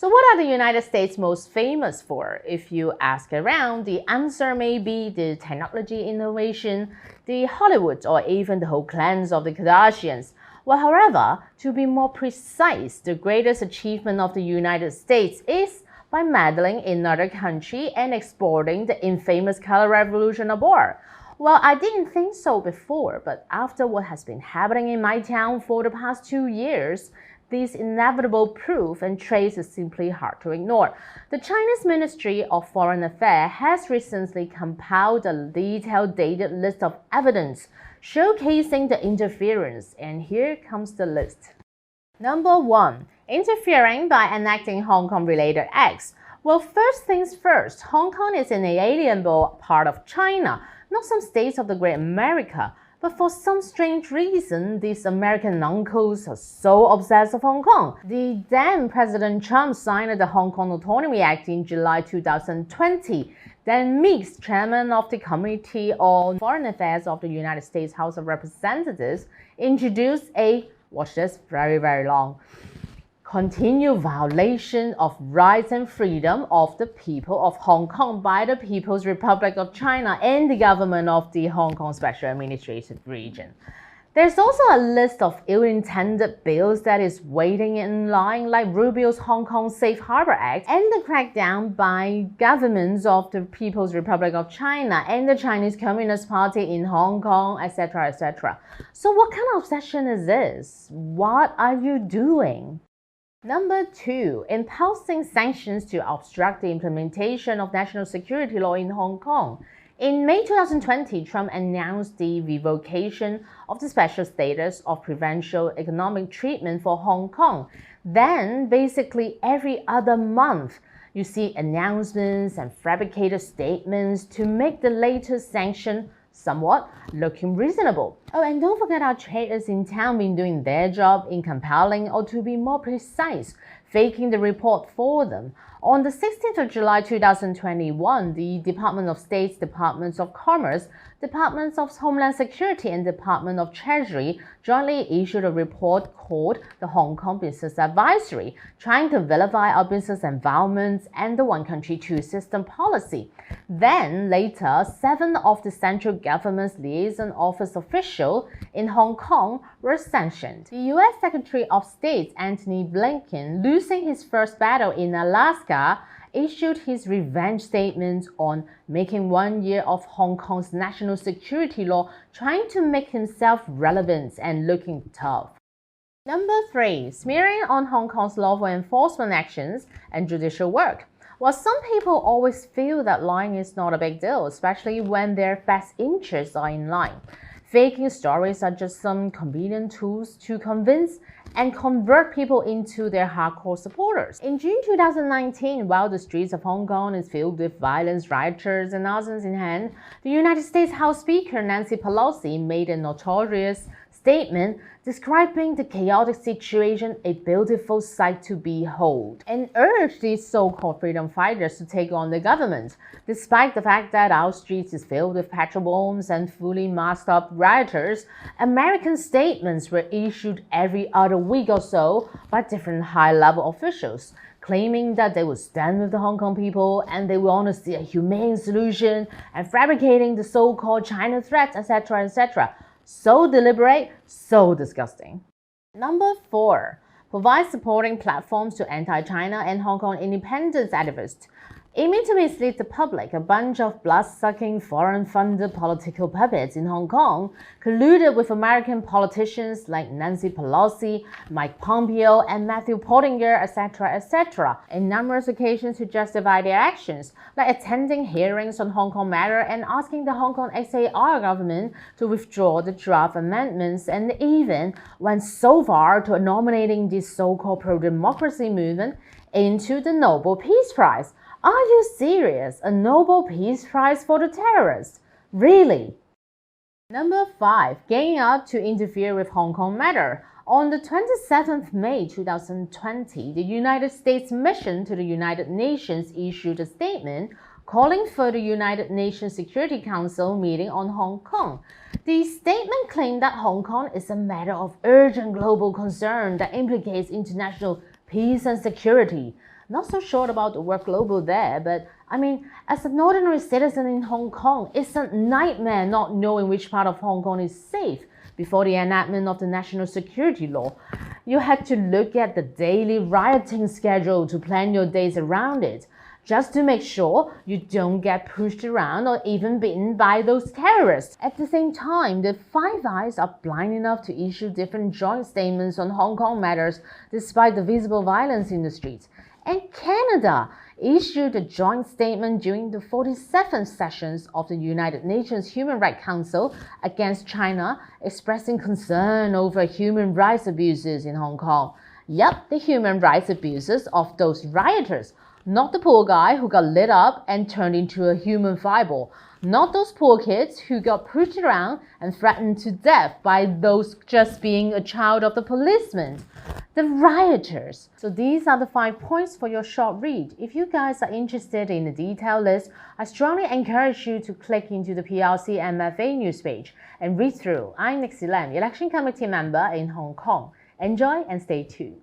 So what are the United States most famous for? If you ask around, the answer may be the technology innovation, the Hollywood, or even the whole clans of the Kardashians. Well, however, to be more precise, the greatest achievement of the United States is by meddling in another country and exporting the infamous color revolution abroad. Well, I didn't think so before, but after what has been happening in my town for the past 2 years, this inevitable proof and trace is simply hard to ignore. The Chinese Ministry of Foreign Affairs has recently compiled a detailed dated list of evidence showcasing the interference, and here comes the list. Number 1. Interfering by enacting Hong Kong-related acts. Well, first things first, Hong Kong is an inalienable part of China, not some states of the Great America. But for some strange reason, these American uncles are so obsessed with Hong Kong. The then President Trump signed the Hong Kong Autonomy Act in July 2020. Then Meeks, chairman of the Committee on Foreign Affairs of the United States House of Representatives, introduced a, watch this, very long, continued violation of rights and freedom of the people of Hong Kong by the People's Republic of China and the government of the Hong Kong Special Administrative Region. There's also a list of ill-intended bills that is waiting in line, like Rubio's Hong Kong Safe Harbor Act and the crackdown by governments of the People's Republic of China and the Chinese Communist Party in Hong Kong, etc., etc. So what kind of obsession is this? What are you doing? Number 2. Imposing sanctions to obstruct the implementation of national security law in Hong Kong. In May 2020, Trump announced the revocation of the special status of preferential economic treatment for Hong Kong. Then, basically every other month, you see announcements and fabricated statements to make the latest sanction somewhat looking reasonable. Oh, and don't forget our traders in town been doing their job in compiling, or to be more precise, faking the report for them. On the 16th of July 2021, the Department of State's Departments of Commerce, Departments of Homeland Security, and Department of Treasury jointly issued a report called the Hong Kong Business Advisory, trying to vilify our business environments and the one country, two system policy. Then, later, 7 of the central government's liaison office officials in Hong Kong were sanctioned. The U.S. Secretary of State Antony Blinken, losing his first battle in Alaska, issued his revenge statement on making 1 year of Hong Kong's national security law, trying to make himself relevant and looking tough. Number 3. Smearing on Hong Kong's lawful enforcement actions and judicial work. While some people always feel that lying is not a big deal, especially when their best interests are in line. Faking stories are just some convenient tools to convince and convert people into their hardcore supporters. In June 2019, while the streets of Hong Kong is filled with violence, rioters, and arms in hand, the United States House Speaker Nancy Pelosi made a notorious statement describing the chaotic situation a beautiful sight to behold, and urged these so-called freedom fighters to take on the government. Despite the fact that our streets is filled with petrol bombs and fully masked up rioters, American statements were issued every other week or so by different high-level officials, claiming that they would stand with the Hong Kong people and they want to see a humane solution, and fabricating the so-called China threat, etc., etc. So deliberate, so disgusting. Number 4. Provide supporting platforms to anti-China and Hong Kong independence activists. Aiming to mislead the public, a bunch of blood-sucking, foreign-funded political puppets in Hong Kong colluded with American politicians like Nancy Pelosi, Mike Pompeo, and Matthew Pottinger, etc., etc., on numerous occasions to justify their actions, like attending hearings on Hong Kong matter and asking the Hong Kong XAR government to withdraw the draft amendments, and even went so far to nominating this so-called pro-democracy movement into the Nobel Peace Prize. Are you serious? A Nobel Peace Prize for the terrorists? Really? Number 5. Ganging up to interfere with Hong Kong matter. On the 27th May 2020, the United States mission to the United Nations issued a statement calling for the United Nations Security Council meeting on Hong Kong. The statement claimed that Hong Kong is a matter of urgent global concern that implicates international peace and security. Not so sure about the work global there, but I mean, as an ordinary citizen in Hong Kong, it's a nightmare not knowing which part of Hong Kong is safe before the enactment of the national security law. You had to look at the daily rioting schedule to plan your days around it, just to make sure you don't get pushed around or even beaten by those terrorists. At the same time, the Five Eyes are blind enough to issue different joint statements on Hong Kong matters despite the visible violence in the streets. And Canada issued a joint statement during the 47th sessions of the United Nations Human Rights Council against China, expressing concern over human rights abuses in Hong Kong. Yep, the human rights abuses of those rioters, not the poor guy who got lit up and turned into a human fireball. Not those poor kids who got pushed around and threatened to death by those just being a child of the policeman. The rioters. So these are the 5 points for your short read. If you guys are interested in the detailed list, I strongly encourage you to click into the PRC MFA news page and read through. I'm Nixie Lam, Election Committee member in Hong Kong. Enjoy and stay tuned.